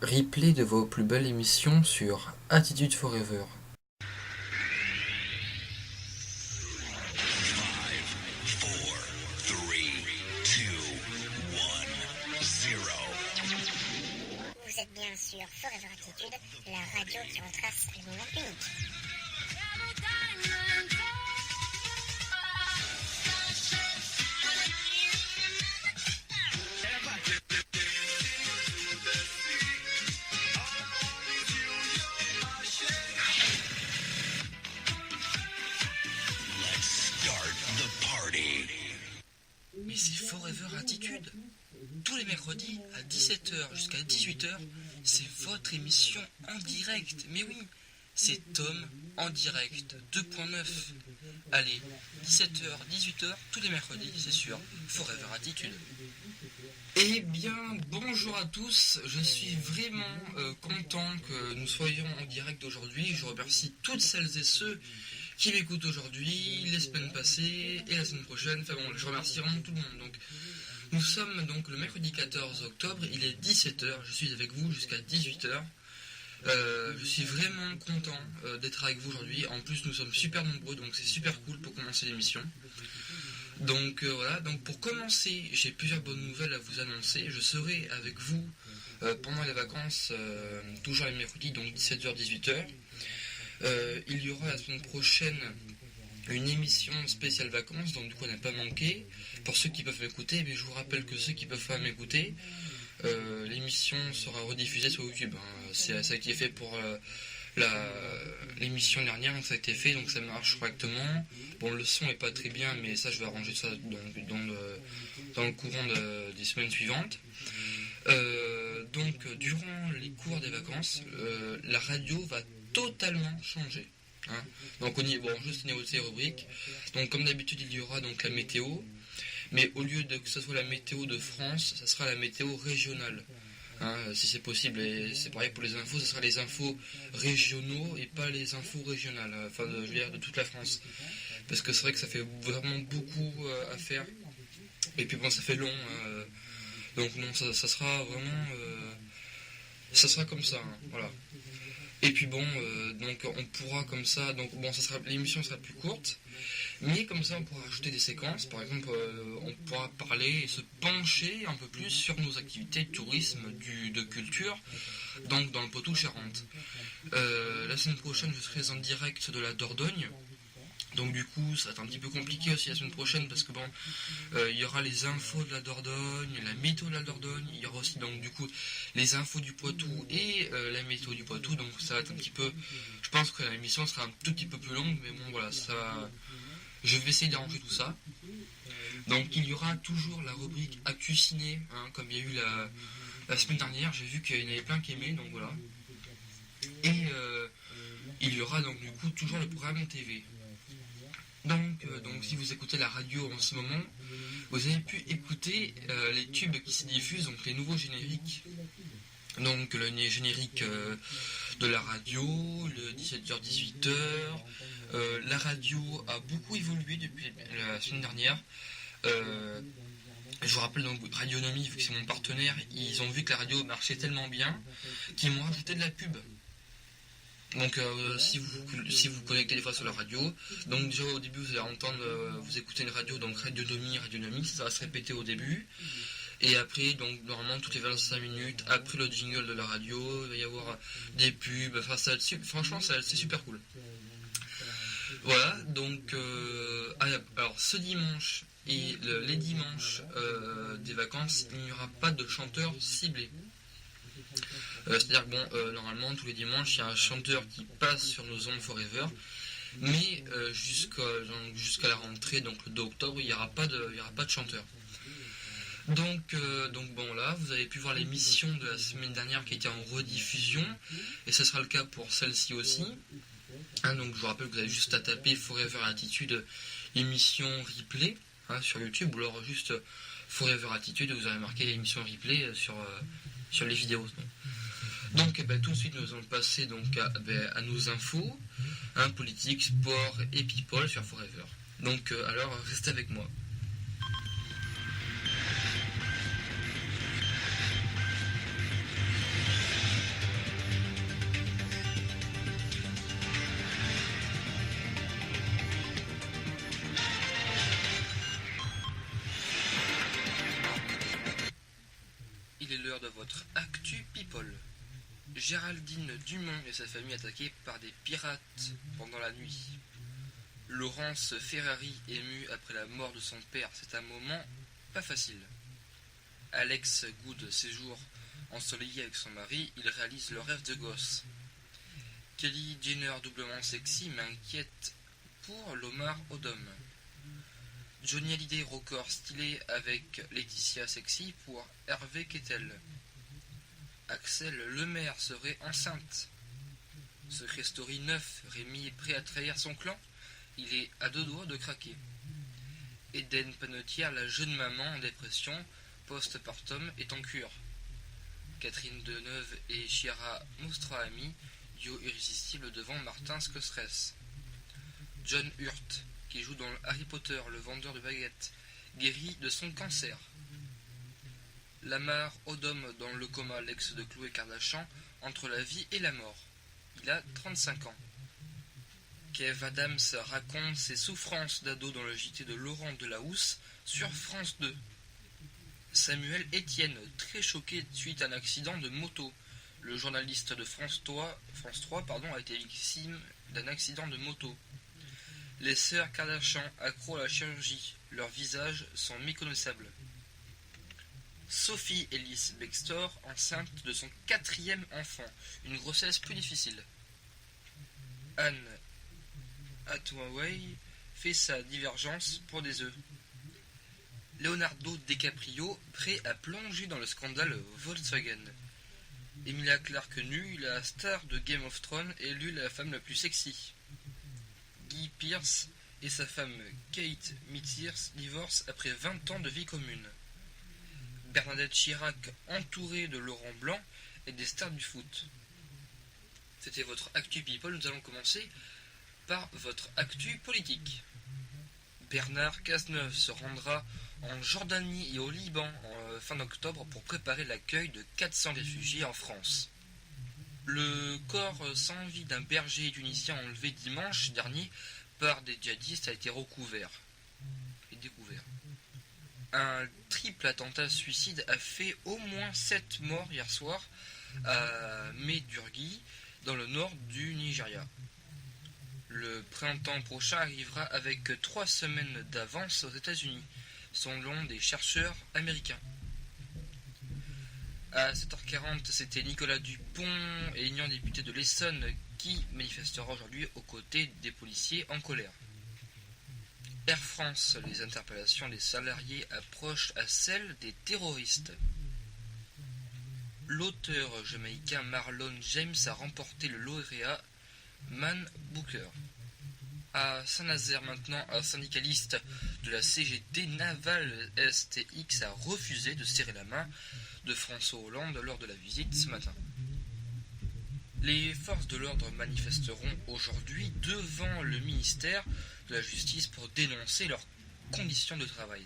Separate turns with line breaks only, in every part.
replay de vos plus belles émissions sur Attitude Forever.
Vous êtes bien sur Forever Attitude, la radio qui retrace le moment unique.
Mais c'est Forever Attitude. Tous les mercredis à 17h jusqu'à 18h, c'est votre émission en direct. Mais oui, c'est Tom en direct 2.9. Allez, 17h, 18h, tous les mercredis, c'est sûr, Forever Attitude. Eh bien, bonjour à tous, je suis vraiment content que nous soyons en direct aujourd'hui. Je remercie toutes celles et ceux qui m'écoutent aujourd'hui, les semaines passées et la semaine prochaine. Enfin bon, je remercie vraiment tout le monde. Donc, nous sommes donc le mercredi 14 octobre, il est 17h, je suis avec vous jusqu'à 18h. Je suis vraiment content d'être avec vous aujourd'hui. En plus, nous sommes super nombreux, donc c'est super cool pour commencer l'émission. Donc voilà, donc pour commencer, j'ai plusieurs bonnes nouvelles à vous annoncer. Je serai avec vous pendant les vacances, toujours les mercredis, donc 17h, 18h. Il y aura la semaine prochaine une émission spéciale vacances, donc du coup on n'a pas manqué. Pour ceux qui peuvent m'écouter, mais je vous rappelle que ceux qui peuvent pas m'écouter, l'émission sera rediffusée sur YouTube. C'est ça qui est fait pour l'émission dernière, ça a été fait, donc ça marche correctement. Bon, le son est pas très bien, mais ça je vais arranger ça dans le courant des semaines suivantes. Donc durant les cours des vacances, la radio va totalement changer. Donc juste au niveau de ces rubriques. Donc comme d'habitude il y aura donc la météo, mais au lieu de que ce soit la météo de France, ça sera la météo régionale. Si c'est possible, et c'est pareil pour les infos, ce sera les infos régionaux et pas les infos régionales, je veux dire de toute la France. Parce que c'est vrai que ça fait vraiment beaucoup à faire. Et puis bon, ça fait long. Donc non, ça sera vraiment... ça sera comme ça, voilà. Et puis bon, donc on pourra comme ça, donc bon, l'émission sera plus courte, mais comme ça on pourra ajouter des séquences. Par exemple, on pourra parler et se pencher un peu plus sur nos activités de tourisme, de culture, donc dans le Poitou-Charentes. La semaine prochaine, je serai en direct de la Dordogne. Donc du coup, ça va être un petit peu compliqué aussi la semaine prochaine parce que bon, il y aura les infos de la Dordogne, la météo de la Dordogne, il y aura aussi donc du coup les infos du Poitou et la météo du Poitou. Donc ça va être un petit peu, je pense que l'émission sera un tout petit peu plus longue, mais bon voilà, je vais essayer d'arranger tout ça. Donc il y aura toujours la rubrique Actu Ciné, comme il y a eu la semaine dernière. J'ai vu qu'il y en avait plein qui aimaient, donc voilà. Et il y aura donc du coup toujours le programme TV. Donc si vous écoutez la radio en ce moment, vous avez pu écouter les tubes qui se diffusent, donc les nouveaux génériques. Donc le générique de la radio, le 17h, 18h. La radio a beaucoup évolué depuis la semaine dernière. Je vous rappelle donc Radionomie, vu que c'est mon partenaire, ils ont vu que la radio marchait tellement bien qu'ils m'ont ajouté de la pub. Donc si vous connectez des fois sur la radio, donc déjà au début vous allez entendre, vous écoutez une radio, donc Radionomie, ça va se répéter au début. Et après, donc normalement toutes les 25 minutes, après le jingle de la radio, il va y avoir des pubs, franchement c'est super cool. Voilà, donc alors ce dimanche et les dimanches des vacances, il n'y aura pas de chanteur ciblé. C'est-à-dire que normalement tous les dimanches il y a un chanteur qui passe sur nos ondes Forever, mais jusqu'à la rentrée, donc le 2 octobre, il n'y aura pas de chanteur. Donc bon là, vous avez pu voir l'émission de la semaine dernière qui était en rediffusion, et ce sera le cas pour celle-ci aussi. Donc je vous rappelle que vous avez juste à taper Forever Attitude émission replay sur YouTube, ou alors juste Forever Attitude, vous aurez marqué l'émission replay sur les vidéos. Donc tout de suite nous allons passer donc à nos infos, politique, sport et people sur Forever. Donc alors restez avec moi. Géraldine Dumont et sa famille attaqués par des pirates pendant la nuit. Laurence Ferrari émue après la mort de son père, c'est un moment pas facile. Alex Good séjour ensoleillé avec son mari, il réalise le rêve de gosse. Kelly Jenner doublement sexy m'inquiète pour Lomar Odom. Johnny Hallyday record stylé avec Laetitia sexy pour Hervé Kettel. Axel Lemaire serait enceinte. Secret Story 9, Rémi est prêt à trahir son clan. Il est à deux doigts de craquer. Eden Panetière, la jeune maman en dépression post-partum, est en cure. Catherine Deneuve et Chiara Moustraami, duo irrésistible devant Martin Scorsese. John Hurt, qui joue dans Harry Potter, le vendeur de baguettes, guéri de son cancer. Lamar Odom dans le coma, l'ex de Khloé Kardashian, entre la vie et la mort. Il a 35 ans. Kev Adams raconte ses souffrances d'ado dans le JT de Laurent Delahousse sur France 2. Samuel Etienne, très choqué suite à un accident de moto. Le journaliste de France 3 a été victime d'un accident de moto. Les sœurs Kardashian, accros à la chirurgie, leurs visages sont méconnaissables. Sophie Ellis Bextor, enceinte de son 4e enfant, une grossesse plus difficile. Anne Hathaway fait sa divergence pour des œufs. Leonardo DiCaprio, prêt à plonger dans le scandale Volkswagen. Emilia Clarke nue, la star de Game of Thrones, élue la femme la plus sexy. Guy Pearce et sa femme Kate Meetiers divorcent après 20 ans de vie commune. Bernadette Chirac entourée de Laurent Blanc et des stars du foot. C'était votre Actu People, nous allons commencer par votre Actu Politique. Bernard Cazeneuve se rendra en Jordanie et au Liban en fin d'octobre pour préparer l'accueil de 400 réfugiés en France. Le corps sans vie d'un berger tunisien enlevé dimanche dernier par des djihadistes a été découvert. Un triple attentat suicide a fait au moins 7 morts hier soir à Maiduguri, dans le nord du Nigeria. Le printemps prochain arrivera avec 3 semaines d'avance aux États-Unis, selon des chercheurs américains. À 7h40, c'était Nicolas Dupont, éminent député de l'Essonne, qui manifestera aujourd'hui aux côtés des policiers en colère. Air France, les interpellations des salariés approchent à celles des terroristes. L'auteur jamaïcain Marlon James a remporté le lauréat Man Booker. À Saint-Nazaire maintenant, un syndicaliste de la CGT Naval STX a refusé de serrer la main de François Hollande lors de la visite ce matin. Les forces de l'ordre manifesteront aujourd'hui devant le ministère de la Justice pour dénoncer leurs conditions de travail.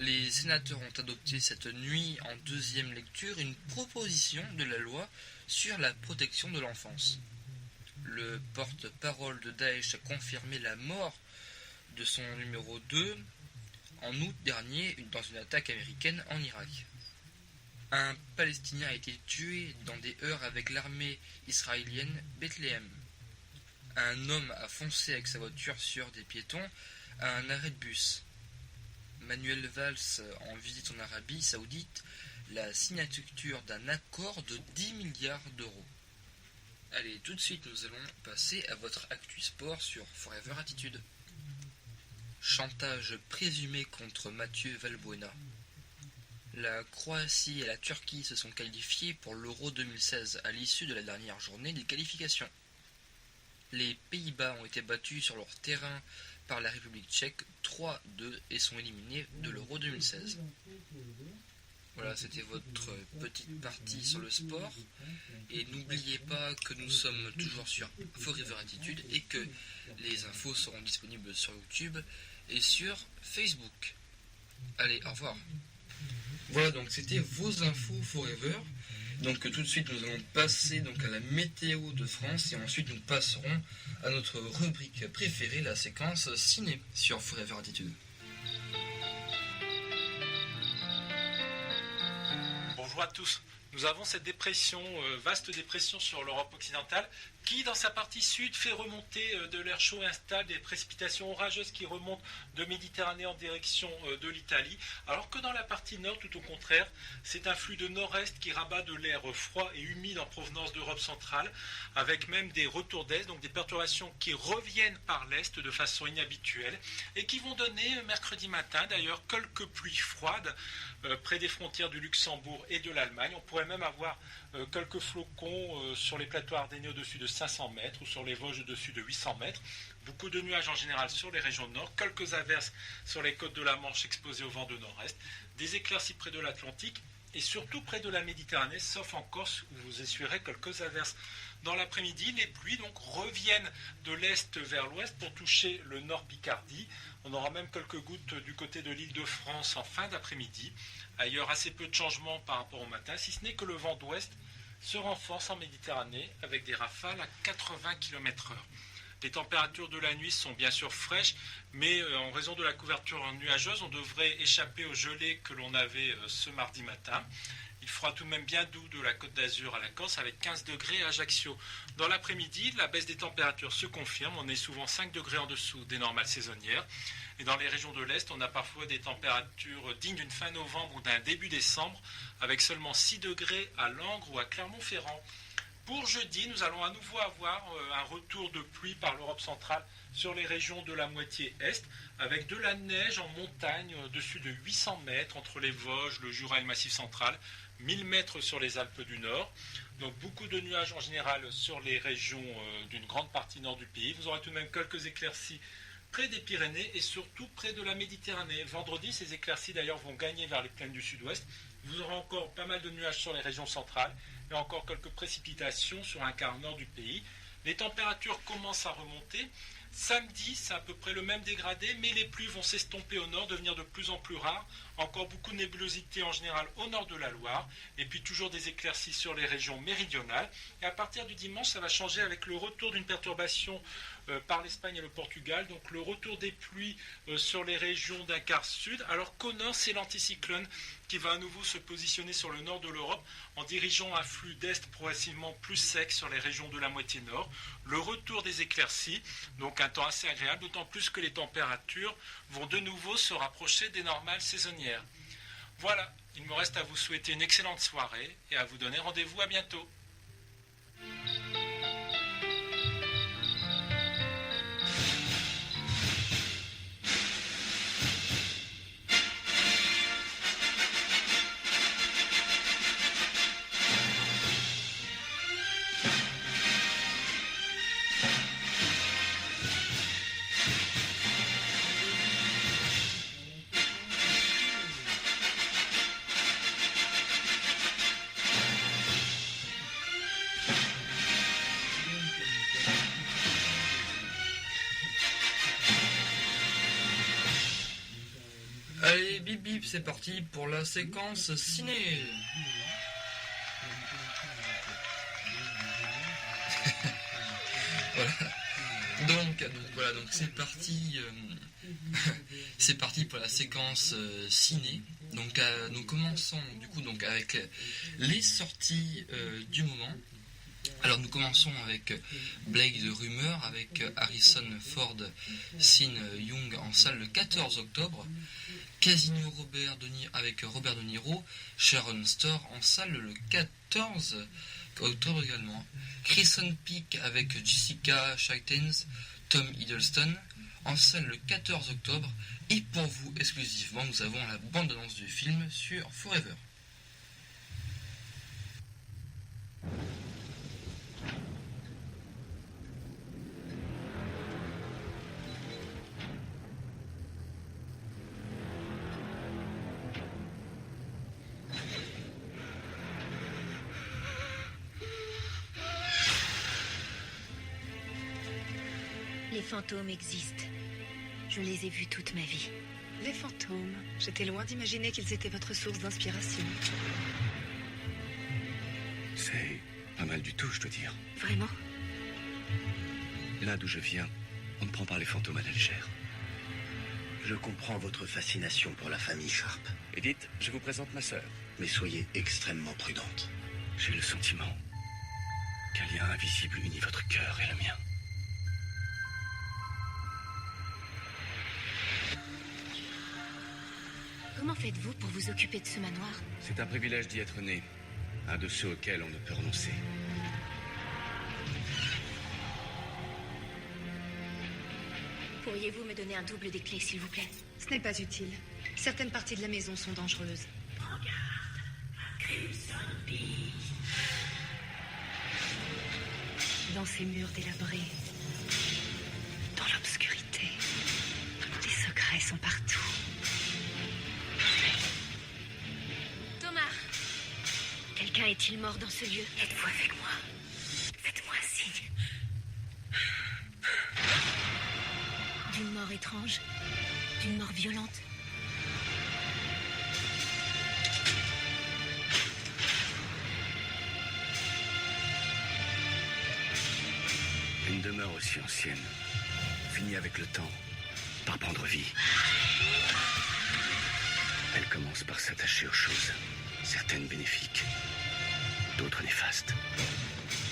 Les sénateurs ont adopté cette nuit en deuxième lecture une proposition de la loi sur la protection de l'enfance. Le porte-parole de Daesh a confirmé la mort de son numéro 2 en août dernier dans une attaque américaine en Irak. Un Palestinien a été tué dans des heurts avec l'armée israélienne Bethléem. Un homme a foncé avec sa voiture sur des piétons à un arrêt de bus. Manuel Valls en visite en Arabie Saoudite, la signature d'un accord de 10 milliards d'euros. Allez, tout de suite, nous allons passer à votre Actu Sport sur Forever Attitude. Chantage présumé contre Mathieu Valbuena. La Croatie et la Turquie se sont qualifiées pour l'Euro 2016 à l'issue de la dernière journée des qualifications. Les Pays-Bas ont été battus sur leur terrain par la République tchèque 3-2 et sont éliminés de l'Euro 2016. Voilà, c'était votre petite partie sur le sport. Et n'oubliez pas que nous sommes toujours sur Forever Attitude et que les infos seront disponibles sur YouTube et sur Facebook. Allez, au revoir. Voilà, donc c'était vos infos Forever. Donc tout de suite, nous allons passer donc à la météo de France et ensuite nous passerons à notre rubrique préférée, la séquence ciné sur Forever Attitude.
Bonjour à tous, nous avons cette dépression, vaste dépression sur l'Europe occidentale, qui dans sa partie sud fait remonter de l'air chaud et installe des précipitations orageuses qui remontent de Méditerranée en direction de l'Italie, alors que dans la partie nord, tout au contraire, c'est un flux de nord-est qui rabat de l'air froid et humide en provenance d'Europe centrale, avec même des retours d'est, donc des perturbations qui reviennent par l'est de façon inhabituelle, et qui vont donner mercredi matin d'ailleurs quelques pluies froides près des frontières du Luxembourg et de l'Allemagne. On pourrait même avoir quelques flocons sur les plateaux ardennais au-dessus de 500 mètres ou sur les Vosges au-dessus de 800 mètres. Beaucoup de nuages en général sur les régions nord, quelques averses sur les côtes de la Manche exposées au vent de nord-est, des éclaircies près de l'Atlantique et surtout près de la Méditerranée, sauf en Corse où vous essuierez quelques averses. Dans l'après-midi, les pluies donc reviennent de l'est vers l'ouest pour toucher le nord Picardie. On aura même quelques gouttes du côté de l'Île-de-France en fin d'après-midi. Ailleurs, assez peu de changements par rapport au matin, si ce n'est que le vent d'ouest se renforce en Méditerranée avec des rafales à 80 km/h. Les températures de la nuit sont bien sûr fraîches, mais en raison de la couverture nuageuse, on devrait échapper aux gelées que l'on avait ce mardi matin. Il fera tout de même bien doux de la Côte d'Azur à la Corse avec 15 degrés à Ajaccio. Dans l'après-midi, la baisse des températures se confirme. On est souvent 5 degrés en dessous des normales saisonnières. Et dans les régions de l'Est, on a parfois des températures dignes d'une fin novembre ou d'un début décembre, avec seulement 6 degrés à Langres ou à Clermont-Ferrand. Pour jeudi, nous allons à nouveau avoir un retour de pluie par l'Europe centrale sur les régions de la moitié est, avec de la neige en montagne au-dessus de 800 mètres entre les Vosges, le Jura et le Massif central, 1000 mètres sur les Alpes du Nord. Donc beaucoup de nuages en général sur les régions d'une grande partie nord du pays. Vous aurez tout de même quelques éclaircies près des Pyrénées et surtout près de la Méditerranée. Vendredi, ces éclaircies d'ailleurs vont gagner vers les plaines du sud-ouest. Vous aurez encore pas mal de nuages sur les régions centrales et encore quelques précipitations sur un quart nord du pays. Les températures commencent à remonter. Samedi, c'est à peu près le même dégradé, mais les pluies vont s'estomper au nord, devenir de plus en plus rares. Encore beaucoup de nébulosité en général au nord de la Loire, et puis toujours des éclaircies sur les régions méridionales. Et à partir du dimanche, ça va changer avec le retour d'une perturbation par l'Espagne et le Portugal, donc le retour des pluies sur les régions d'un quart sud, alors qu'au nord, c'est l'anticyclone qui va à nouveau se positionner sur le nord de l'Europe en dirigeant un flux d'est progressivement plus sec sur les régions de la moitié nord. Le retour des éclaircies, donc un temps assez agréable, d'autant plus que les températures vont de nouveau se rapprocher des normales saisonnières. Voilà, il me reste à vous souhaiter une excellente soirée et à vous donner rendez-vous à bientôt.
Allez, bip bip, c'est parti pour la séquence ciné. Voilà. Donc voilà, donc c'est parti. C'est parti pour la séquence ciné. Donc nous commençons du coup donc avec les sorties du moment. Alors nous commençons avec Blade Runner avec Harrison Ford, Sean Young en salle le 14 octobre. Casino avec Robert De Niro, Sharon Stone en salle le 14 octobre également. Crimson Peak avec Jessica Chastain, Tom Hiddleston en salle le 14 octobre. Et pour vous exclusivement, nous avons la bande-annonce du film sur Forever.
Les fantômes existent. Je les ai vus toute ma vie.
Les fantômes. J'étais loin d'imaginer qu'ils étaient votre source d'inspiration.
C'est pas mal du tout, je dois dire.
Vraiment?
Là d'où je viens, on ne prend pas les fantômes à la légère.
Je comprends votre fascination pour la famille Sharp.
Edith, je vous présente ma sœur.
Mais soyez extrêmement prudente.
J'ai le sentiment qu'un lien invisible unit votre cœur et le mien.
Comment faites-vous pour vous occuper de ce manoir?
C'est un privilège d'y être né. Un de ceux auxquels on ne peut renoncer.
Pourriez-vous me donner un double des clés, s'il vous plaît?
Ce n'est pas utile. Certaines parties de la maison sont dangereuses. Dans ces murs délabrés, dans l'obscurité, des secrets sont partout.
Thomas! Quelqu'un est-il mort dans ce lieu? Êtes-vous avec moi? Faites-moi un signe. D'une mort étrange? D'une mort violente?
Une demeure aussi ancienne finit avec le temps par prendre vie. Elle commence par s'attacher aux choses, certaines bénéfiques, d'autres néfastes,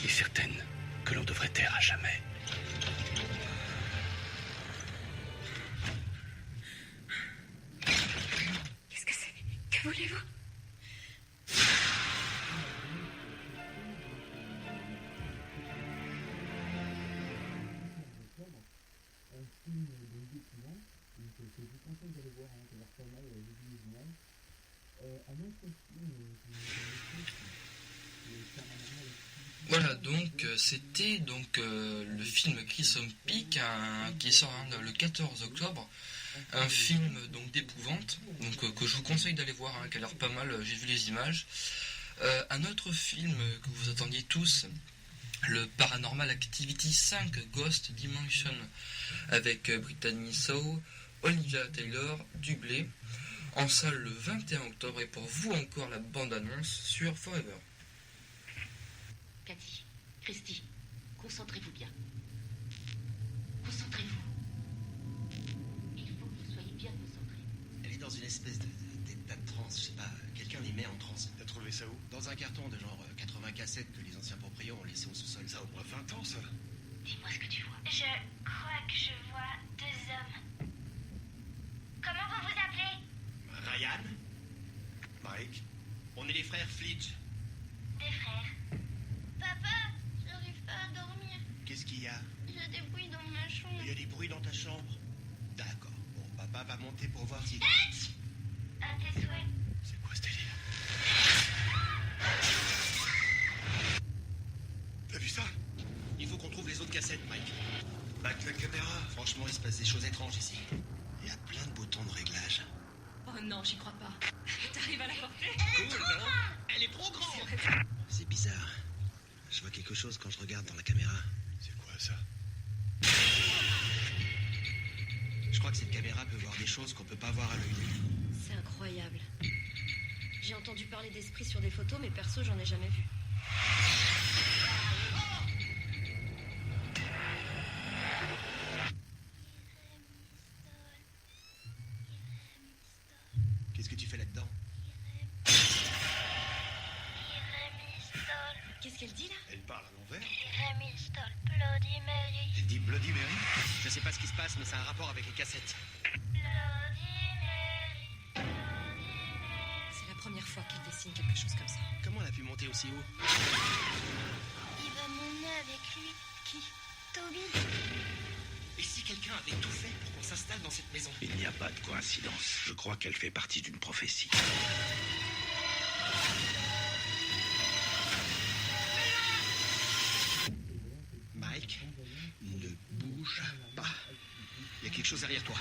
et certaines que l'on devrait taire à jamais.
Qu'est-ce que c'est? Que voulez-vous?
Voilà, donc c'était donc le film Crimson Peak qui sort le 14 octobre, un film donc d'épouvante, donc que je vous conseille d'aller voir, qui a l'air pas mal. J'ai vu les images. Un autre film que vous attendiez tous, le Paranormal Activity 5 Ghost Dimension, avec Brittany Snow, Olivia Taylor, Dublé, en salle le 21 octobre, et pour vous encore la bande-annonce sur Forever.
Cathy, Christy, concentrez-vous bien. Concentrez-vous. Il faut que vous soyez bien concentrés.
Elle est dans une espèce d'état de transe, je sais pas, quelqu'un les met en transe. T'as trouvé ça où? Dans un carton de genre 80 cassettes que les anciens proprios ont laissé au sous-sol. Ça a au moins 20 ans, ça.
Dis-moi ce que tu vois.
Je crois que je vois deux hommes. Comment vous vous appelez?
Ryan? Mike? On est les frères Flitch.
Des frères. Papa, j'arrive pas à dormir.
Qu'est-ce qu'il y a?
Il y a des bruits dans ma chambre.
Il y a des bruits dans ta chambre. D'accord. Bon, papa va monter pour voir si...
À tes souhaits.
C'est quoi ce délire? T'as vu ça? Il faut qu'on trouve les autres cassettes, Mike. Back la caméra. Franchement, il se passe des choses étranges ici. Il y a plein de boutons de réglage.
Oh non, j'y crois pas. T'arrives à la porter?
Cool, non? Elle est trop grande. C'est bizarre. Je vois quelque chose quand je regarde dans la caméra. C'est quoi ça? Je crois que cette caméra peut voir des choses qu'on peut pas voir à l'œil nu.
C'est incroyable. J'ai entendu parler d'esprits sur des photos, mais perso, j'en ai jamais vu.
Qu'est-ce que tu fais là-dedans?
Qu'est-ce qu'elle dit là?
Elle parle à l'envers.
Rémi Stoll, Bloody Mary.
Elle dit Bloody Mary. Je sais pas ce qui se passe, mais ça a un rapport avec les cassettes.
Bloody Mary. Bloody Mary.
C'est la première fois qu'elle dessine quelque chose comme ça.
Comment elle a pu monter aussi haut?
Il va m'emmener avec lui. Qui? Toby.
Et si quelqu'un avait tout fait pour qu'on s'installe dans cette maison?
Il n'y a pas de coïncidence. Je crois qu'elle fait partie d'une prophétie.
Mike, ne bouge pas. Il y a quelque chose derrière toi.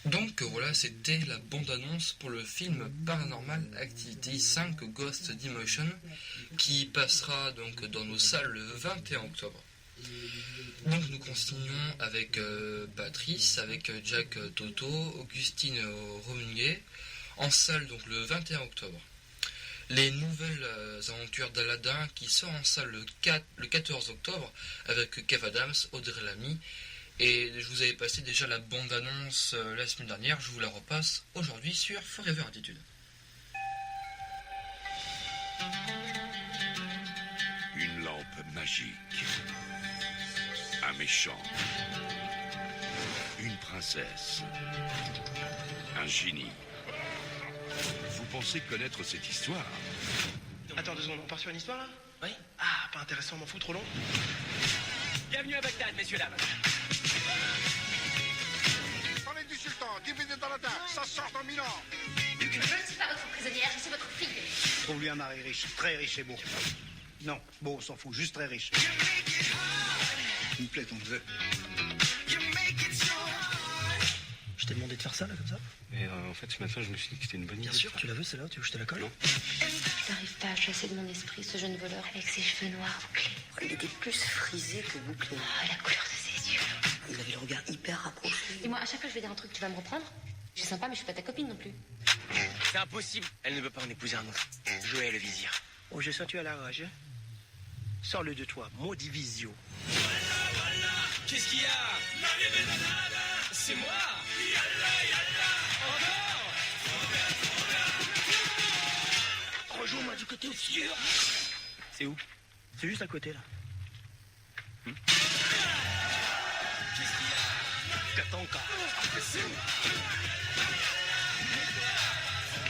Donc voilà, c'était la bande-annonce pour le film Paranormal Activity 5 Ghost Dimension, qui passera donc dans nos salles le 21 octobre. Donc nous continuons avec Patrice, avec Jack Toto, Augustine Romunguet, en salle donc le 21 octobre.
les nouvelles aventures d'Aladin qui sort en salle le 14 octobre avec Kev Adams, Audrey Lamy. Et je vous avais passé déjà la bande-annonce la semaine dernière, je vous la repasse aujourd'hui sur Forever Attitude.
Une lampe magique. Un méchant. Une princesse. Un génie. Vous pensez connaître cette histoire?
Attends 2 secondes, on part sur une histoire là?
Oui.
Ah, pas intéressant, m'en fous, trop long.
Bienvenue à Bagdad, messieurs, dames.
Parlez du sultan, divisé dans la dame, ça sort en Milan.
Je ne suis pas votre prisonnière, je suis votre fille.
Trouve-lui un mari riche, très riche et beau. Non, beau, on s'en fout, juste très riche. Il me plaît ton neveu.
Je t'ai demandé de faire ça, là, comme ça?
Mais en fait, ce matin, je me suis dit que c'était une bonne idée.
Bien sûr, tu la veux, celle-là? Tu veux que je te la colle?
Non.
Je n'arrive pas à chasser de mon esprit ce jeune voleur avec ses cheveux noirs bouclés.
Il était plus frisé que bouclé.
Ah, la couleur de ses yeux.
Il avait le regard hyper rapproché.
Dis-moi, à chaque fois que je vais dire un truc, tu vas me reprendre? Je suis sympa, mais je suis pas ta copine non plus.
C'est impossible. Elle ne veut pas en épouser un autre. Joël le vizir.
Oh, j'ai senti à la rage. Sors-le de toi, maudit visio.
Qu'est-ce qu'il y a? C'est moi. Encore.
Rejoins-moi du côté obscur. C'est où? C'est juste à côté, là.
Qu'est-ce qu'il y a?
Katanka.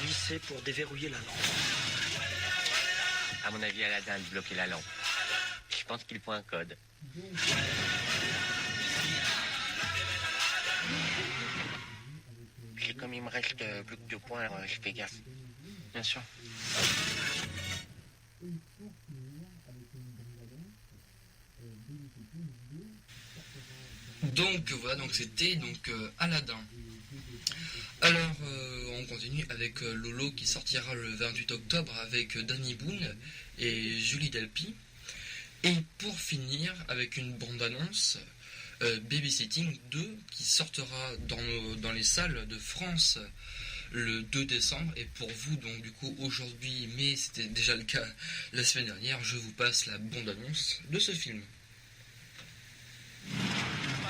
Glisser pour déverrouiller la lampe.
À mon avis, Aladdin a bloqué la lampe. Je pense qu'il faut un code. Et comme il me reste plus que 2 points, alors je fais gaffe. Bien sûr.
Donc voilà, donc c'était Aladin. Alors on continue avec Lolo qui sortira le 28 octobre avec Danny Boone et Julie Delpy. Et pour finir avec une bande-annonce, Babysitting 2 qui sortira dans les salles de France le 2 décembre. Et pour vous, donc du coup aujourd'hui, mais c'était déjà le cas la semaine dernière, je vous passe la bande-annonce de ce film.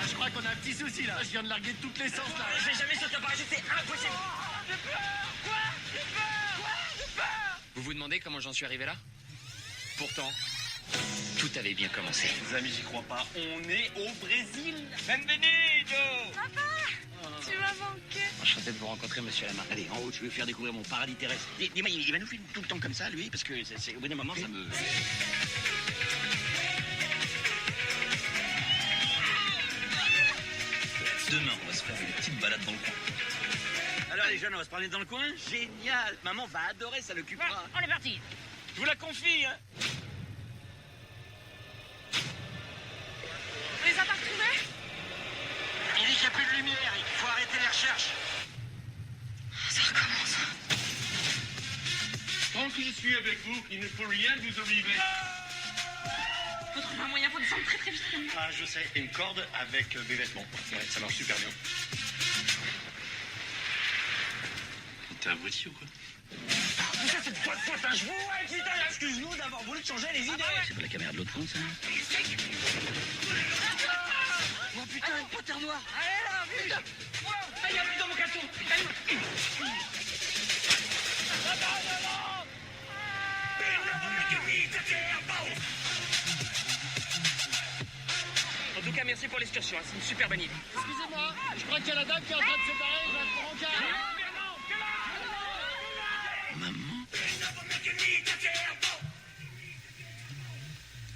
Je crois qu'on a un petit souci, là. Je viens de larguer de toutes les sens, là.
Je vais jamais sauter en parachute, c'est impossible.
J'ai peur. Quoi? J'ai peur. J'ai peur.
Vous vous demandez comment j'en suis arrivé là? Pourtant, tout avait bien commencé.
Les amis, j'y crois pas. On est au Brésil.
Benvenido!
Tu m'as manqué.
Enchanté de vous rencontrer, monsieur Lamar.
Allez, en haut, je vais vous faire découvrir mon paradis terrestre. Dis-moi, il va nous filmer tout le temps comme ça, lui, parce que c'est au bout d'un moment, ça me...
Demain, on va se faire une petite balade dans le coin.
Alors les jeunes, on va se parler dans le coin? Génial. Maman va adorer, ça l'occupera.
On est parti.
Je vous la confie, hein.
On les a pas retrouvés?
Il dit qu'il n'y a plus de lumière, il faut arrêter les recherches.
Ça recommence.
Tant que je suis avec vous, il ne faut rien vous obliger.
Faut trouver un moyen pour descendre très très vite.
Ah, je sais, une corde avec des vêtements. Ouais, ça marche super bien.
T'es abruti ou quoi?
Mais ça, c'est de votre faute, hein. Je vous ouais, putain, excuse-nous d'avoir voulu changer les idées. C'est pas la caméra de l'autre con, ça? Oh putain, une panthère noire. Allez là, vite. Il y a plus dans mon carton.
En tout cas, merci pour l'excursion, hein, c'est une super bonne idée.
Excusez-moi, je crois qu'il y a la dame qui est en train de se barrer, je vais être en rencard.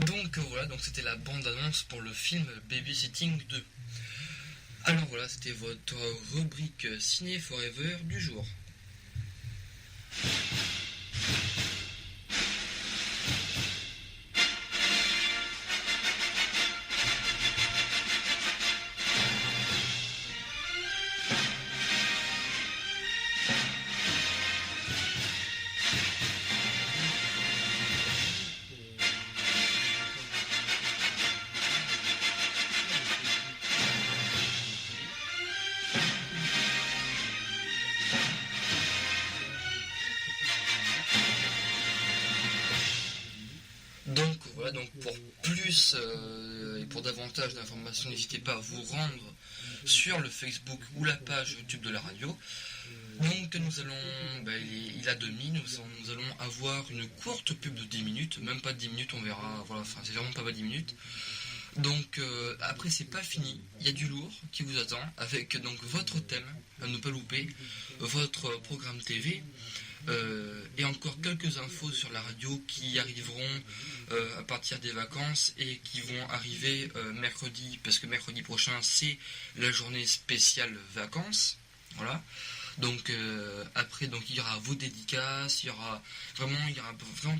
Donc voilà, donc c'était la bande-annonce pour le film Babysitting 2. Alors voilà, c'était votre rubrique Ciné Forever du jour. pour plus et pour davantage d'informations, n'hésitez pas à vous rendre sur le Facebook ou la page YouTube de la radio. Donc nous allons, il a demi, nous allons avoir une courte pub de 10 minutes, même pas 10 minutes, on verra, voilà, enfin c'est vraiment pas 10 minutes. Donc après c'est pas fini, il y a du lourd qui vous attend avec donc votre thème, à ne pas louper, votre programme TV, et encore quelques infos sur la radio qui arriveront à partir des vacances et qui vont arriver mercredi, parce que mercredi prochain c'est la journée spéciale vacances, voilà. Donc après donc il y aura vos dédicaces, il y aura vraiment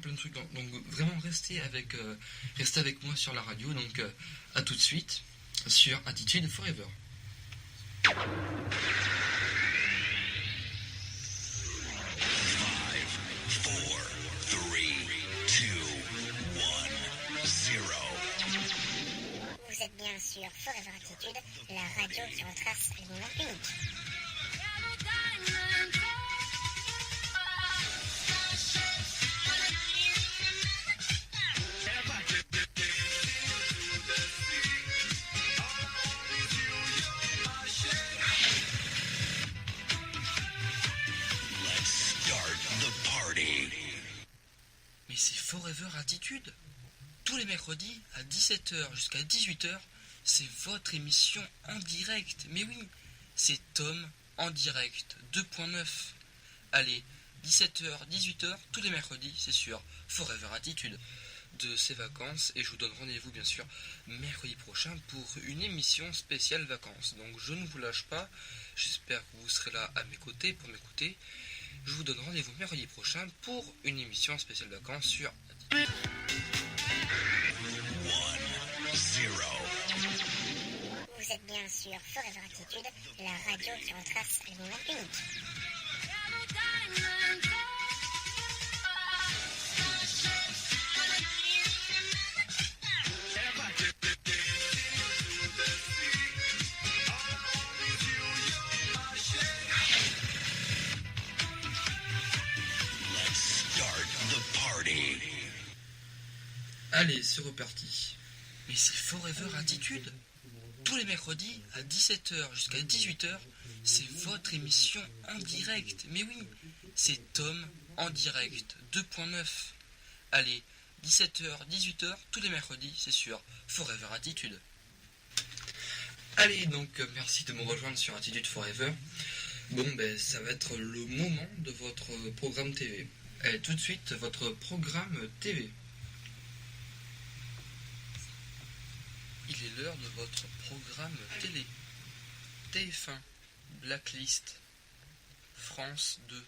plein de trucs, donc vraiment restez avec moi sur la radio, donc à tout de suite sur Attitude Forever.
0. Vous êtes bien sur Forever Attitude, la radio qui retrace les moments uniques.
Mais c'est Forever Attitude. Tous les mercredis à 17h jusqu'à 18h, c'est votre émission en direct. Mais oui, c'est Tom en direct 2.9. Allez, 17h, 18h, tous les mercredis, c'est sûr, Forever Attitude de ses vacances. Et je vous donne rendez-vous bien sûr mercredi prochain pour une émission spéciale vacances. Donc je ne vous lâche pas, j'espère que vous serez là à mes côtés pour m'écouter. Je vous donne rendez-vous mercredi prochain pour une émission spéciale vacances sur Attitude.
0. Vous êtes bien sur Forever Attitude, la radio qui retrace les moments uniques.
Allez, c'est reparti. Mais c'est Forever Attitude. Tous les mercredis à 17h jusqu'à 18h, c'est votre émission en direct. Mais oui, c'est Tom en direct 2.9. Allez, 17h, 18h, tous les mercredis, c'est sûr, Forever Attitude. Allez, donc merci de me rejoindre sur Attitude Forever. Bon, ça va être le moment de votre programme TV. Allez, tout de suite, votre programme TV. Il est l'heure de votre programme télé. TF1, Blacklist. France 2,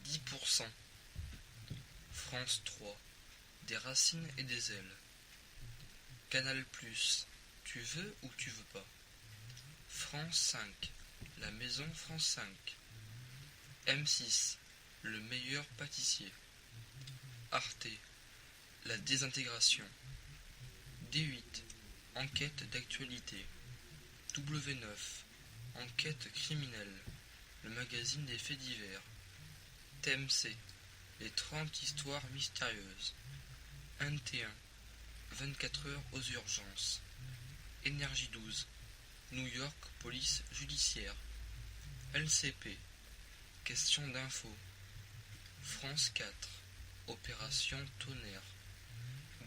10%. France 3, Des racines et des ailes. Canal+, Tu veux ou tu veux pas. France 5, La maison France 5. M6, Le meilleur pâtissier. Arte, La désintégration. D8, Enquête d'actualité. W9, Enquête criminelle. Le magazine des faits divers. TMC, Les 30 histoires mystérieuses. NT1, 24 heures aux urgences. Énergie 12, New York police judiciaire. LCP, Question d'info. France 4, Opération Tonnerre.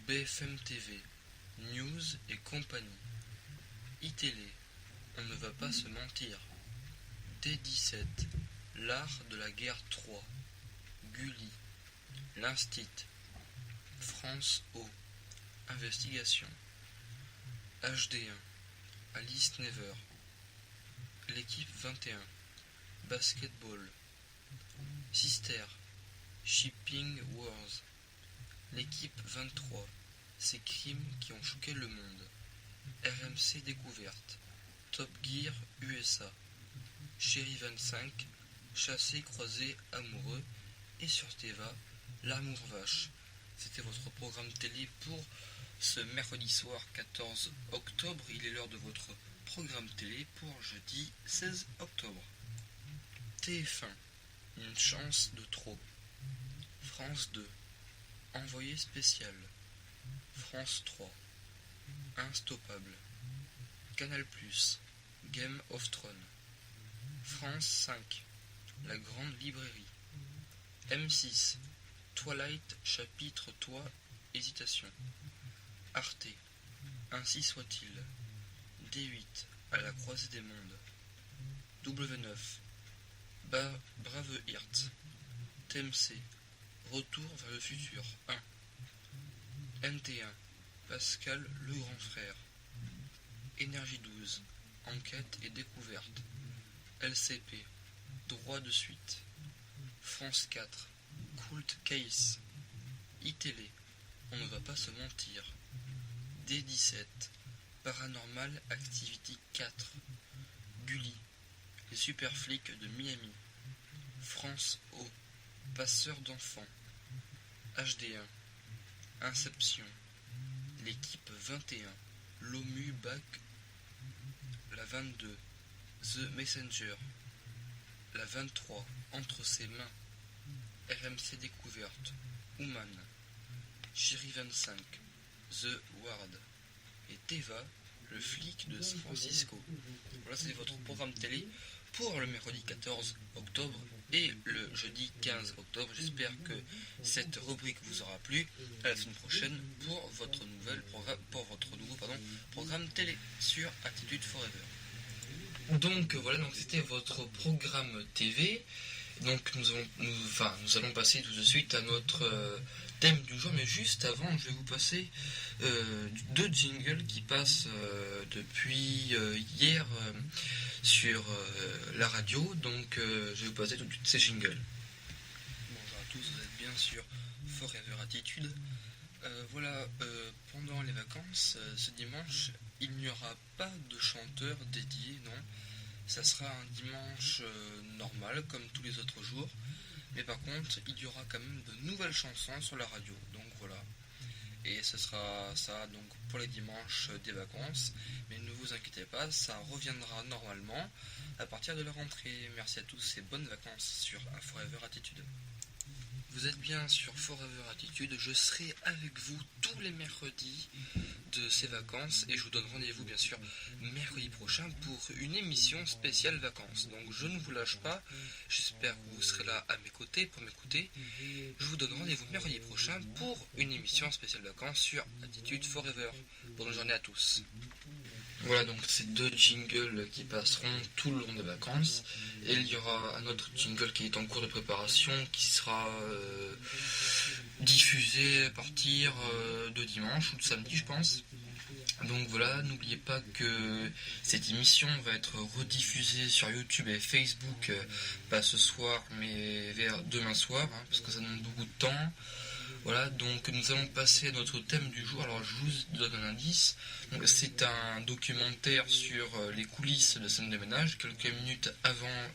BFM TV, News et compagnie. iTélé, On ne va pas se mentir. D17, L'art de la guerre 3. Gulli, L'Instit. France O, Investigation. HD1, Alice Never. L'équipe 21, Basketball. Sister, Shipping Wars. L'équipe 23, Ces crimes qui ont choqué le monde. RMC Découverte. Top Gear USA. Chéri 25, Chassé, croisé, amoureux. Et sur Teva, L'amour vache. C'était votre programme télé pour ce mercredi soir 14 octobre. Il est l'heure de votre programme télé pour jeudi 16 octobre. TF1, Une chance de trop. France 2, Envoyé spécial. France 3, Instoppable, Canal+, Game of Thrones, France 5, La Grande Librairie, M6, Twilight, chapitre Toi, Hésitation, Arte, Ainsi soit-il, D8, À la croisée des mondes, W9, Braveheart, TMC, Retour vers le futur 1, NT1, Pascal le grand frère, Énergie 12, Enquête et découverte, LCP, Droit de suite, France 4, Cold Case, iTélé, On ne va pas se mentir, D17, Paranormal Activity 4, Gulli, Les super flics de Miami, France O, Passeur d'enfants, HD1, Inception, L'équipe 21, L'OMU Bac, la 22, The Messenger, la 23, Entre ses mains, RMC Découverte, Human, Chéri 25, The Ward, et Teva, le flic de San Francisco. Voilà, c'est votre programme télé pour le mercredi 14 octobre et le jeudi 15 octobre. J'espère que cette rubrique vous aura plu. À la semaine prochaine pour votre nouveau programme télé sur Attitude Forever. Donc voilà, donc c'était votre programme TV. Donc nous allons passer tout de suite à notre thème du jour, mais juste avant, je vais vous passer 2 jingles qui passent depuis hier sur la radio. Donc je vais vous passer tout de suite ces jingles. Bonjour à tous, vous êtes bien sûr Forever Attitude. Pendant les vacances, ce dimanche, il n'y aura pas de chanteur dédié, non. Ça sera un dimanche normal, comme tous les autres jours. Mais par contre, il y aura quand même de nouvelles chansons sur la radio. Donc voilà. Et ce sera ça donc pour les dimanches des vacances. Mais ne vous inquiétez pas, ça reviendra normalement à partir de la rentrée. Merci à tous et bonnes vacances sur Forever Attitude. Vous êtes bien sur Forever Attitude, je serai avec vous tous les mercredis de ces vacances et je vous donne rendez-vous bien sûr mercredi prochain pour une émission spéciale vacances. Donc je ne vous lâche pas, j'espère que vous serez là à mes côtés pour m'écouter. Je vous donne rendez-vous mercredi prochain pour une émission spéciale vacances sur Attitude Forever. Bonne journée à tous. Voilà donc ces 2 jingles qui passeront tout le long des vacances et il y aura un autre jingle qui est en cours de préparation qui sera diffusé à partir de dimanche ou de samedi je pense. Donc voilà, n'oubliez pas que cette émission va être rediffusée sur YouTube et Facebook pas ce soir mais vers demain soir parce que ça demande beaucoup de temps. Voilà, donc nous allons passer à notre thème du jour. Alors je vous donne un indice. Donc, c'est un documentaire sur les coulisses de scène de ménage, quelques minutes avant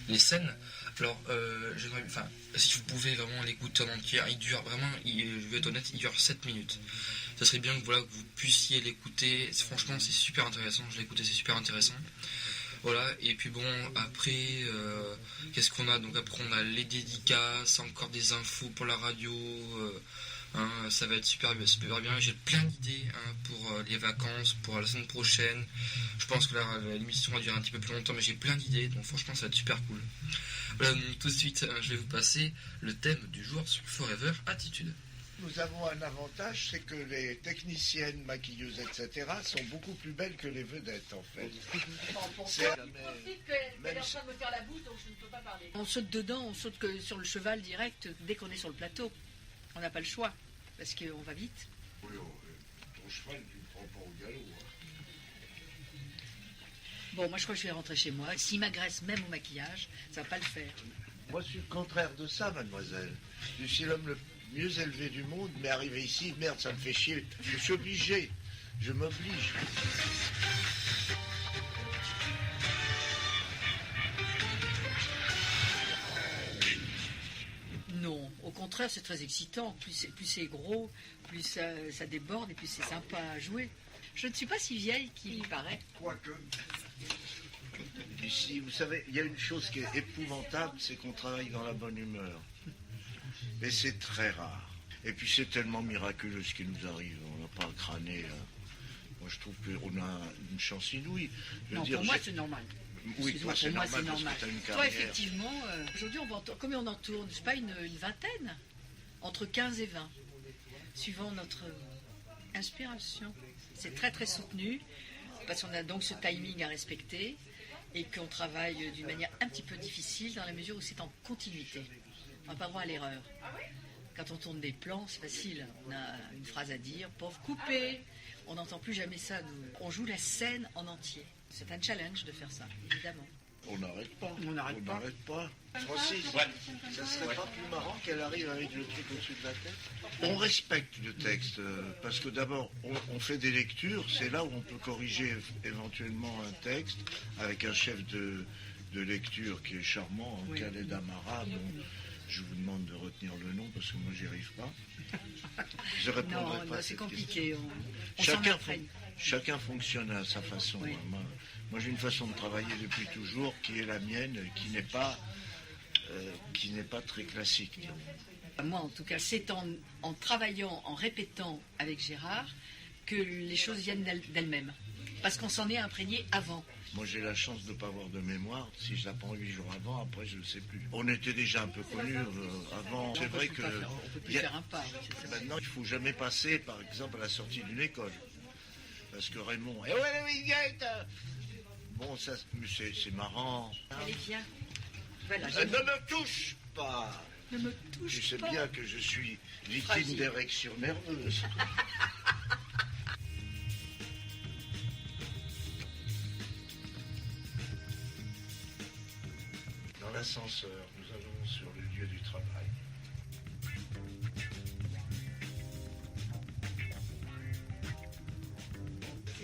les scènes. Alors si vous pouvez vraiment l'écouter en entier, il dure vraiment, je vais être honnête, il dure 7 minutes. Ça serait bien que vous puissiez l'écouter. Franchement, c'est super intéressant. Je l'ai écouté, c'est super intéressant. Voilà, et puis bon, après, qu'est-ce qu'on a? Donc après, on a les dédicaces, encore des infos pour la radio, ça va être super bien. J'ai plein d'idées pour les vacances, pour la semaine prochaine. Je pense que l'émission va durer un petit peu plus longtemps, mais j'ai plein d'idées, donc franchement, ça va être super cool. Voilà, donc tout de suite, je vais vous passer le thème du jour sur Forever Attitude.
Nous avons un avantage, c'est que les techniciennes, maquilleuses, etc. sont beaucoup plus belles que les vedettes, en fait.
On saute dedans, on saute que sur le cheval direct dès qu'on est sur le plateau. On n'a pas le choix, parce qu'on va vite.
Oui, ton cheval, tu ne prends pas au galop.
Bon, moi je crois que je vais rentrer chez moi. S'il m'agresse même au maquillage, ça va pas le faire.
Moi, je suis le contraire de ça, mademoiselle. Je suis l'homme le mieux élevé du monde, mais arrivé ici, merde, ça me fait chier. Je suis obligé. Je m'oblige.
Non, au contraire, c'est très excitant. Plus c'est gros, plus ça déborde et plus c'est sympa à jouer. Je ne suis pas si vieille qu'il y paraît.
Quoique. Ici, vous savez, il y a une chose qui est épouvantable, c'est qu'on travaille dans la bonne humeur. Mais c'est très rare. Et puis c'est tellement miraculeux ce qui nous arrive. On n'a pas à crâner. Moi, je trouve qu'on a une chance inouïe.
Non, pour moi, c'est normal.
Oui, toi, c'est normal parce que t'as une carrière.
Toi, effectivement, aujourd'hui, combien on en tourne? Je sais pas, une vingtaine. Entre 15 et 20. Suivant notre inspiration. C'est très, très soutenu. Parce qu'on a donc ce timing à respecter. Et qu'on travaille d'une manière un petit peu difficile dans la mesure où c'est en continuité. On n'a pas droit à l'erreur. Quand on tourne des plans, c'est facile. On a une phrase à dire, pauvre coupé. On n'entend plus jamais ça, nous. On joue la scène en entier. C'est un challenge de faire ça, évidemment.
On n'arrête pas.
On n'arrête pas.
Francis, ça serait pas plus marrant qu'elle arrive avec le truc au-dessus de la tête? On respecte le texte, parce que d'abord, on fait des lectures, c'est là où on peut corriger éventuellement un texte, avec un chef de lecture qui est charmant, Khaled Amara, dont je vous demande de retenir le nom, parce que moi, j'y arrive pas. Je répondrai pas à
c'est
cette
compliqué.
question. Chacun fonctionne à sa façon. Oui. Moi, j'ai une façon de travailler depuis toujours qui est la mienne, qui n'est pas très classique.
Moi, en tout cas, c'est en travaillant, en répétant avec Gérard, que les choses viennent d'elles-mêmes. Parce qu'on s'en est imprégné avant.
Moi, j'ai la chance de ne pas avoir de mémoire. Si je l'apprends 8 jours avant, après, je ne sais plus. On était déjà un peu connus avant. C'est vrai que...
On peut plus faire un pas.
Maintenant, il ne faut jamais passer, par exemple, à la sortie d'une école. Parce que Raymond... Bon, ça, c'est marrant.
Allez, viens. Voilà,
ne me touche pas.
Ne me touche
tu sais
pas.
bien que je suis victime d'érection nerveuse. Dans l'ascenseur, nous allons sur le lieu du travail.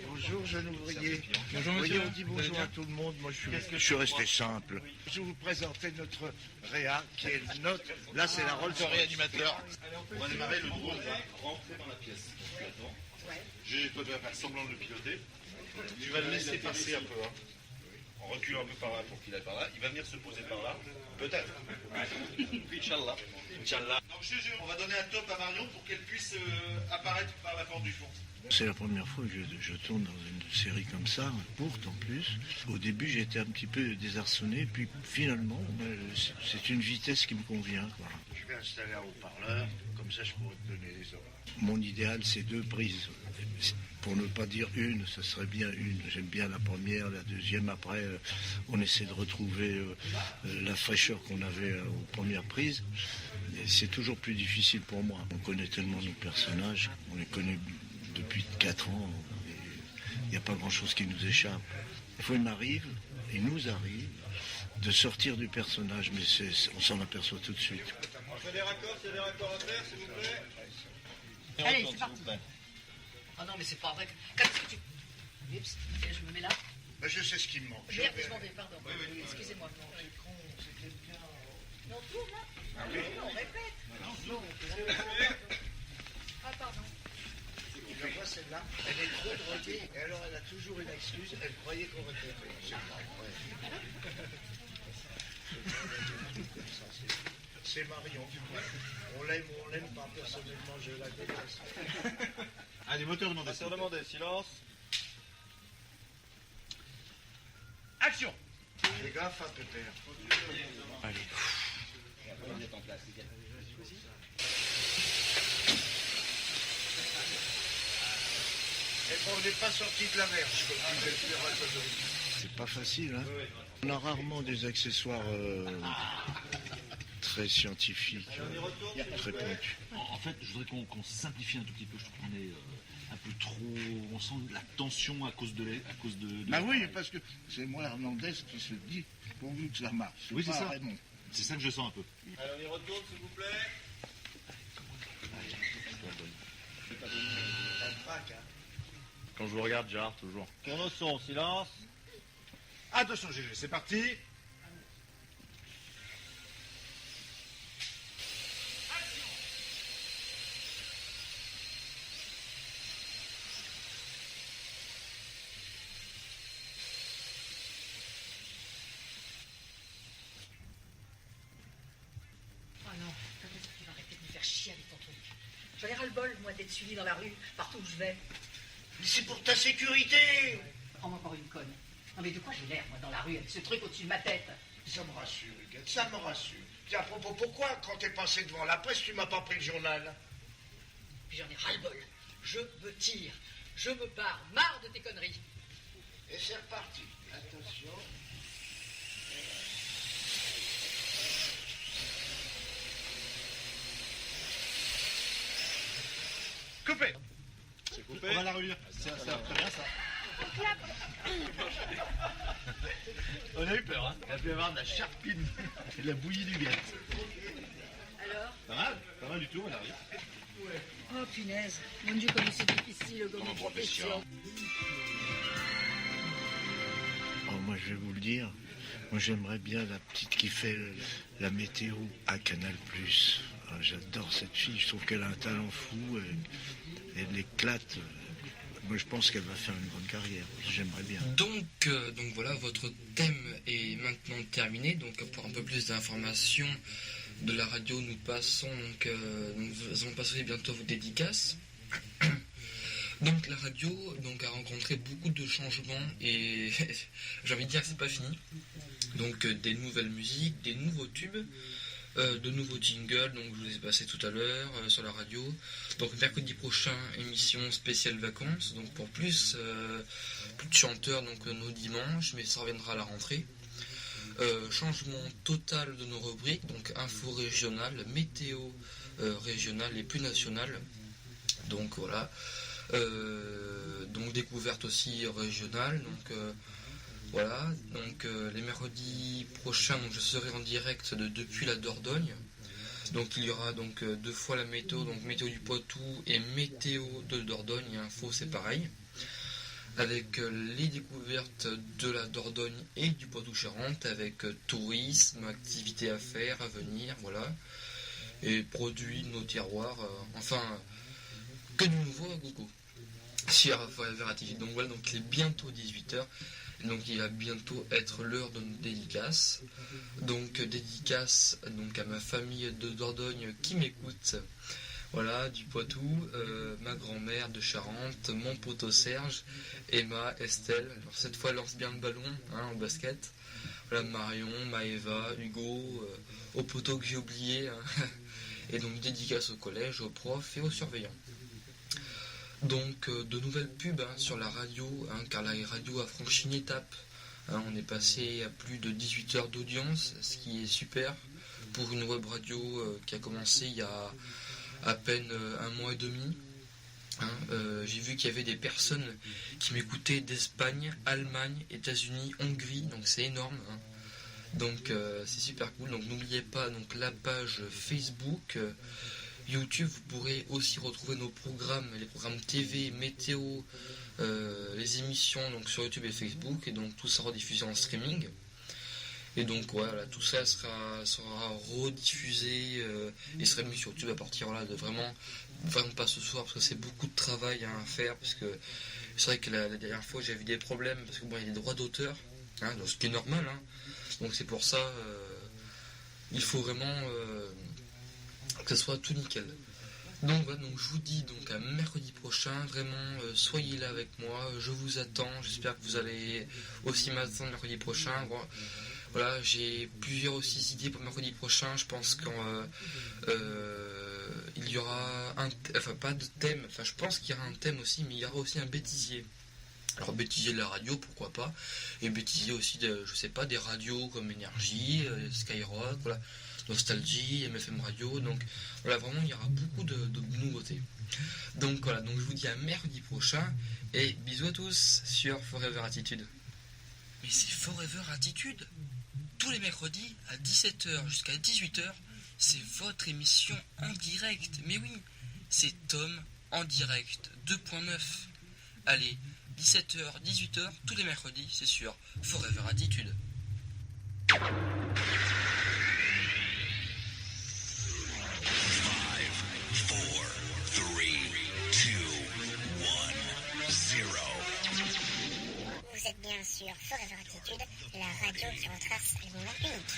Bonjour, jeune ouvrier.
Bonjour,
Vous voyez,
monsieur.
on dit bonjour à tout le monde. Moi, je suis resté simple. Je vais vous présenter notre Réa, qui est notre... Là, c'est la Rolls
Réanimateur. On va démarrer, le drone va rentrer dans la pièce. Tu attends. Je peux faire semblant de le piloter. Tu vas le laisser passer un peu. En reculant un peu par là pour qu'il aille par là. Il va venir se poser par là. Peut-être. Inch'Allah. Inch'Allah. Donc, on va donner un top à Marion pour qu'elle puisse apparaître par la porte du fond.
C'est la première fois que je tourne dans une série comme ça, courte en plus. Au début, j'étais un petit peu désarçonné, puis finalement, c'est une vitesse qui me convient. Quoi. Je vais installer un haut-parleur, comme ça je pourrais te donner les horaires. Mon idéal, c'est 2 prises. Pour ne pas dire une, ça serait bien une. J'aime bien la première, la deuxième. Après, on essaie de retrouver la fraîcheur qu'on avait aux premières prises. Et c'est toujours plus difficile pour moi. On connaît tellement nos personnages, on les connaît depuis 4 ans, il n'y a pas grand-chose qui nous échappe. Il nous arrive de sortir du personnage, mais on s'en aperçoit tout de suite.
On fait des raccords, s'il y a des raccords à faire, s'il vous plaît.
Allez, c'est parti. Ah non, mais c'est pas vrai. Qu'est-ce que tu... Oups, je me mets là.
Ben, je sais ce qui me manque.
Merde, je m'en vais, pardon. Oui. Excusez-moi. Non, tourne là. Ah oui, on répète. Non. Ah, pardon.
La voix, celle-là, elle est trop droguée, et alors elle a toujours une excuse, elle croyait qu'on répétait. C'est pas vrai. C'est Marion. On l'aime ou on l'aime pas, personnellement, je la déteste.
Allez, moteur demandé. Moteur demandé, silence.
Action. Fais gaffe à Peter. Allez. On n'est pas sorti de la mer, comme disait Pierre Alcazon. C'est pas facile, hein. On a rarement des accessoires très scientifiques, très pointus.
En fait, je voudrais qu'on simplifie un tout petit peu. Je trouve qu'on est un peu trop... On sent la tension à cause de...
Bah oui, parce que c'est moi, Hernandez, qui se dit pourvu que ça marche.
Oui, c'est ça.
Raymond.
C'est ça que je sens un peu.
Allez, on y retourne, s'il vous plaît.
Quand je vous regarde, Gérard, toujours.
Tourne au son, silence. Attention, GG, c'est parti.
Ah non, quand est-ce qu'il va ras-le-bol, moi, d'être suivi dans la rue, partout où je vais.
Mais c'est pour ta sécurité.
Prends-moi encore une conne. Non mais de quoi j'ai l'air, moi, dans la rue, avec ce truc au-dessus de ma tête?
Ça me rassure, Huguette, ça me rassure. Tiens, à propos, pourquoi, quand t'es passé devant la presse, tu m'as pas pris le journal?
Puis j'en ai ras-le-bol. Je me tire. Je me barre. Marre de tes conneries.
Et c'est reparti. Attention.
Coupé. C'est coupé. On va la relire. Ça va très bien ça. On a eu peur, hein. Il a pu y avoir de la charpine et de la bouillie du gâte.
Alors?
Pas mal du tout, on arrive.
Oh punaise. Mon Dieu, comme c'est difficile comme profession.
Oh, moi, je vais vous le dire. Moi, j'aimerais bien la petite qui fait la météo à Canal+. Ah, j'adore cette fille. Je trouve qu'elle a un talent fou. Elle éclate. Moi, je pense qu'elle va faire une bonne carrière. J'aimerais bien.
Donc voilà, votre thème est maintenant terminé. Donc pour un peu plus d'informations de la radio, nous allons passer bientôt vos dédicaces. Donc la radio a rencontré beaucoup de changements et j'ai envie de dire que c'est pas fini. Donc des nouvelles musiques, des nouveaux tubes. De nouveaux jingles, donc je vous ai passé tout à l'heure sur la radio. Donc mercredi prochain, émission spéciale vacances, donc pour plus de chanteurs donc nos dimanches, mais ça reviendra à la rentrée. Changement total de nos rubriques, donc info régionale, météo régionale et plus nationale. Donc voilà. Donc découverte aussi régionale. Donc voilà, donc les mercredis prochains, je serai en direct depuis la Dordogne. Donc il y aura donc 2 fois la météo, donc météo du Poitou et météo de Dordogne, et info c'est pareil. Avec les découvertes de la Dordogne et du Poitou-Charentes, avec tourisme, activités à faire, à venir, voilà. Et produits de nos terroirs, enfin, que de nouveau à gogo. Sur Forever Attitude. Donc voilà, donc il est bientôt 18h. Donc il va bientôt être l'heure de nos dédicaces. Donc dédicace donc à ma famille de Dordogne qui m'écoute. Voilà, du Poitou, ma grand-mère de Charente, mon poteau Serge, Emma, Estelle. Alors cette fois lance bien le ballon au basket. Voilà, Marion, Maëva, Hugo, au poteau que j'ai oublié. Et donc dédicace au collège, aux profs et aux surveillants. Donc de nouvelles pubs sur la radio, car la radio a franchi une étape. On est passé à plus de 18 heures d'audience, ce qui est super pour une web radio qui a commencé il y a à peine 1 mois et demi. J'ai vu qu'il y avait des personnes qui m'écoutaient d'Espagne, Allemagne, États-Unis, Hongrie, donc c'est énorme. Donc c'est super cool. Donc n'oubliez pas donc la page Facebook. YouTube, vous pourrez aussi retrouver nos programmes, les programmes TV, météo, les émissions donc sur YouTube et Facebook, et donc tout ça rediffusé en streaming. Et donc voilà, tout ça sera rediffusé et sera mis sur YouTube à partir là de vraiment pas ce soir, parce que c'est beaucoup de travail à faire, parce que c'est vrai que la dernière fois j'ai eu des problèmes parce que bon, il y a des droits d'auteur, donc ce qui est normal, donc c'est pour ça il faut vraiment que ce soit tout nickel. Donc voilà, donc je vous dis donc à mercredi prochain, vraiment soyez là avec moi, je vous attends, j'espère que vous allez aussi m'attendre mercredi prochain. Voilà, j'ai plusieurs aussi idées pour mercredi prochain. Je pense qu'il y aura pas de thème, je pense qu'il y aura un thème aussi, mais il y aura aussi un bêtisier. Alors bêtisier de la radio, pourquoi pas, et bêtisier aussi des radios comme Énergie, Skyrock, voilà, Nostalgie, MFM Radio. Donc voilà, vraiment il y aura beaucoup de nouveautés. Donc voilà, donc je vous dis à mercredi prochain et bisous à tous sur Forever Attitude. Mais c'est Forever Attitude. Tous les mercredis à 17h jusqu'à 18h, c'est votre émission en direct. Mais oui, c'est Tom en direct 2.9. Allez, 17h, 18h, tous les mercredis, c'est sur Forever Attitude.
5, 4, 3, 2, 1, 0.
Vous êtes bien sur Forever Attitude, la radio qui retrace le monde unique.